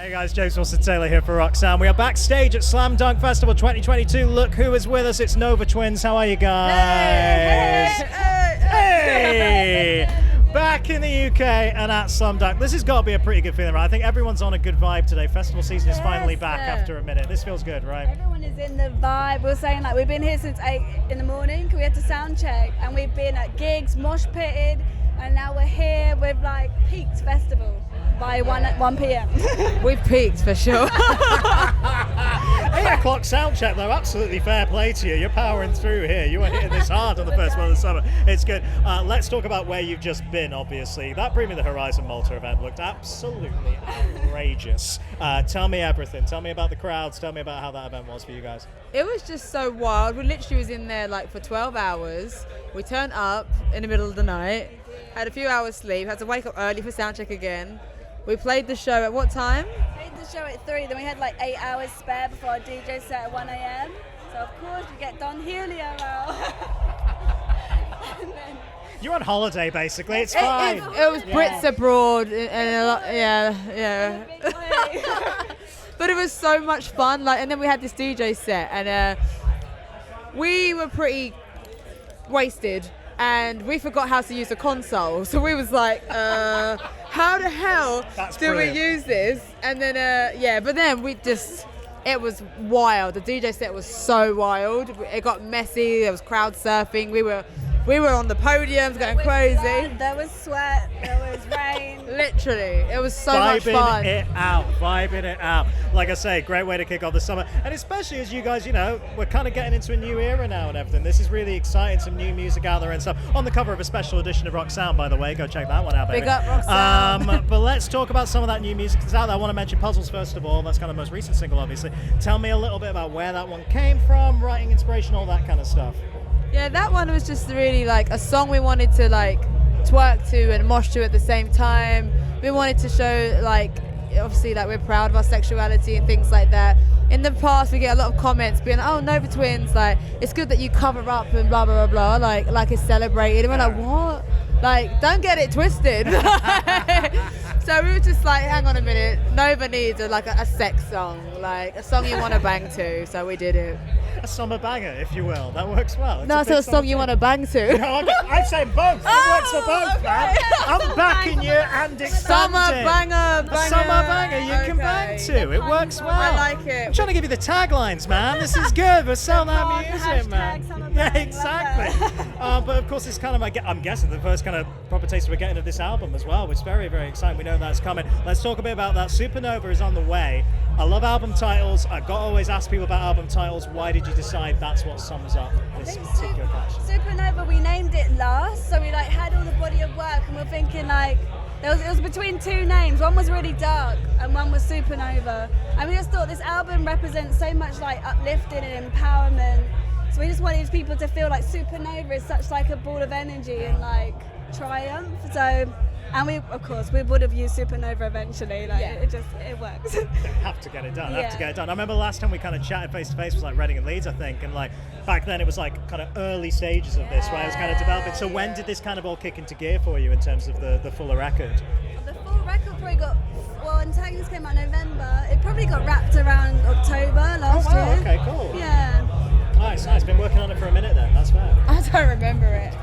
Hey guys, James Wilson-Taylor here for Roxanne. We are backstage at Slam Dunk Festival 2022. Look who is with us. It's Nova Twins. How are you guys? Hey! Back in the UK and at Slam Dunk. This has got to be a pretty good feeling, right? I think everyone's on a good vibe today. Festival season is finally back after a minute. This feels good, right? Everyone is in the vibe. We're saying like we've been here since 8 in the morning because we had to sound check, and we've been at gigs, mosh pitted, and now we're here. We've like peaked festival by 1 p.m. We've peaked for sure. 8 o'clock sound check though, absolutely fair play to you. You're powering through here. You were hitting this hard on the first one of the summer. It's good. Let's talk about where you've just been, obviously. That Bring Me the Horizon Malta event looked absolutely outrageous. Tell me everything. Tell me about the crowds. Tell me about how that event was for you guys. It was just so wild. We literally was in there like for 12 hours. We turned up in the middle of the night, had a few hours sleep, had to wake up early for sound check again. We played the show at what time? Played the show at 3, then we had like 8 hours spare before our DJ set at 1 a.m. So of course we get Don Julio out. You're on holiday basically. It's fine. It was Brits abroad and a lot, yeah. But it was so much fun. Like, and then we had this DJ set, and we were pretty wasted, and we forgot how to use a console. So we was like, how the hell we use this? And then, but then it was wild. The DJ set was so wild. It got messy. There was crowd surfing. We were on the podiums going crazy. There was sweat. There was rain. Literally, it was so much fun. Vibing it out. Like I say, great way to kick off the summer, and especially as you guys, we're kind of getting into a new era now and everything. This is really exciting. Some new music out there and stuff. On the cover of a special edition of Roxanne, by the way, go check that one out, baby. Big up Roxanne. But let's talk about some of that new music that's out there. I want to mention Puzzles first of all. That's kind of the most recent single, obviously. Tell me a little bit about where that one came from, writing inspiration, all that kind of stuff. Yeah, that one was just really like a song we wanted to like twerk to and mosh to at the same time. We wanted to show like, obviously, like we're proud of our sexuality and things like that. In the past, we get a lot of comments being, "Oh, Nova Twins, like it's good that you cover up and blah blah blah blah, like it's celebrated." And we're like, what? Like, don't get it twisted. So we were just like, hang on a minute, Nova needs a sex song, like a song you want to bang to. So we did it. A summer banger, if you will. That works well. No, it's a song you want to bang to. No, I say both. It works for both, man. I'm backing you and expanding. Summer banger. A summer banger you can bang to. It works well. I like it. I'm trying to give you the taglines, man. This is good. We're selling that music, man. Yeah, exactly. But of course, it's kind of, I'm guessing, the first kind of proper taste we're getting of this album as well, which is very, very exciting. We know that's coming. Let's talk a bit about that. Supernova is on the way. I love album titles. I've got to always ask people about album titles. Why did you decide that's what sums up this particular collection? Supernova, we named it last, so we like had all the body of work, and we're thinking like it was between two names. One was really dark, and one was Supernova. And we just thought this album represents so much like uplifting and empowerment. So we just wanted people to feel like Supernova is such like a ball of energy and like triumph. So. And we would have used Supernova eventually. Like it works. Have to get it done. Have to get it done. I remember last time we kind of chatted face to face was like Reading and Leeds, I think, and like back then it was like kind of early stages of this, where it was kind of developing. So when did this kind of all kick into gear for you in terms of the fuller record? The full record probably Antagonists came out in November. It probably got wrapped around October last year. Okay, cool. Yeah. Nice. Been working on it for a minute then. That's fair. I don't remember it.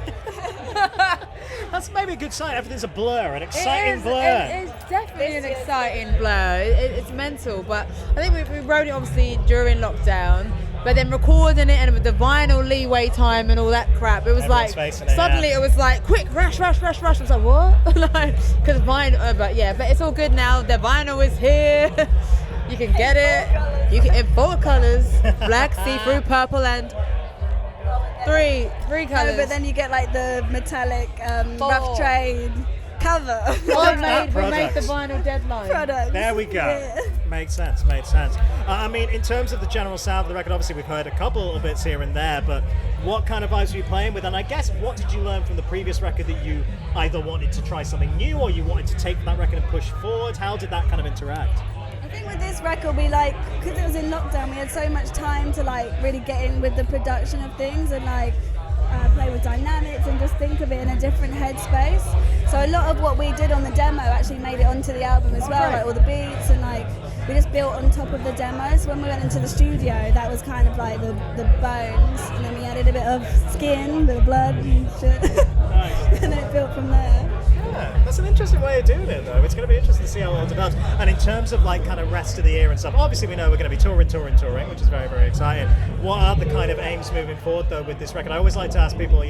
That's maybe a good sign. Everything's a blur, an exciting blur. It's definitely an exciting blur. It's mental, but I think we wrote it obviously during lockdown, but then recording it and with the vinyl leeway time and all that crap, it was it was like quick rush. I was like, what? Because vinyl, but it's all good now. The vinyl is here. You can get it. You can in 4 colors: black, see-through, purple, and three colors. No, but then you get like the metallic rough trade cover. We made the vinyl deadline. Products. There we go. Yeah. Makes sense. I mean, in terms of the general sound of the record, obviously we've heard a couple little bits here and there, but what kind of vibes were you playing with? And I guess, what did you learn from the previous record that you either wanted to try something new or you wanted to take that record and push forward? How did that kind of interact? I think with this record, because it was in lockdown, we had so much time to like really get in with the production of things, and like play with dynamics and just think of it in a different headspace. So a lot of what we did on the demo actually made it onto the album as well, like all the beats and like we just built on top of the demos. When we went into the studio, that was kind of like the bones, and then we added a bit of skin, a bit of blood and shit, Nice. and then it built from there. Yeah, that's an interesting way of doing it, though. It's going to be interesting to see how it all develops. And in terms of like kind of rest of the year and stuff, obviously we know we're going to be touring, which is very, very exciting. What are the kind of aims moving forward, though, with this record? I always like to ask people,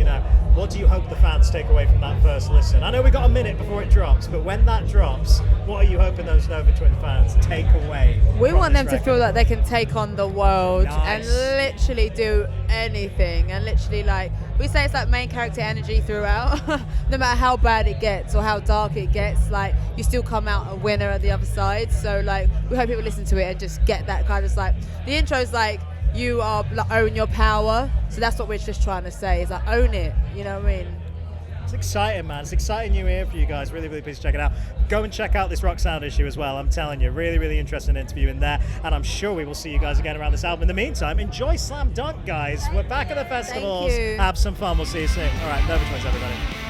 what do you hope the fans take away from that first listen? I know we got a minute before it drops, but when that drops, what are you hoping those Nova Twin fans take away? We want them this to record? feel like they can take on the world and Nice. literally do anything, and literally like we say it's like main character energy throughout. No matter how bad it gets or how dark it gets, like you still come out a winner at the other side. So like we hope people listen to it and just get that kind of like the intro's like you are like, own your power. So that's what we're just trying to say is like own it. You know what I mean? It's exciting, man. It's exciting new year for you guys. Really, really please check it out. Go and check out this Rock Sound issue as well. I'm telling you, really, really interesting interview in there. And I'm sure we will see you guys again around this album. In the meantime, enjoy Slam Dunk, guys. We're back at the festivals. you. Have some fun. We'll see you soon. All right, Nova Twins, everybody.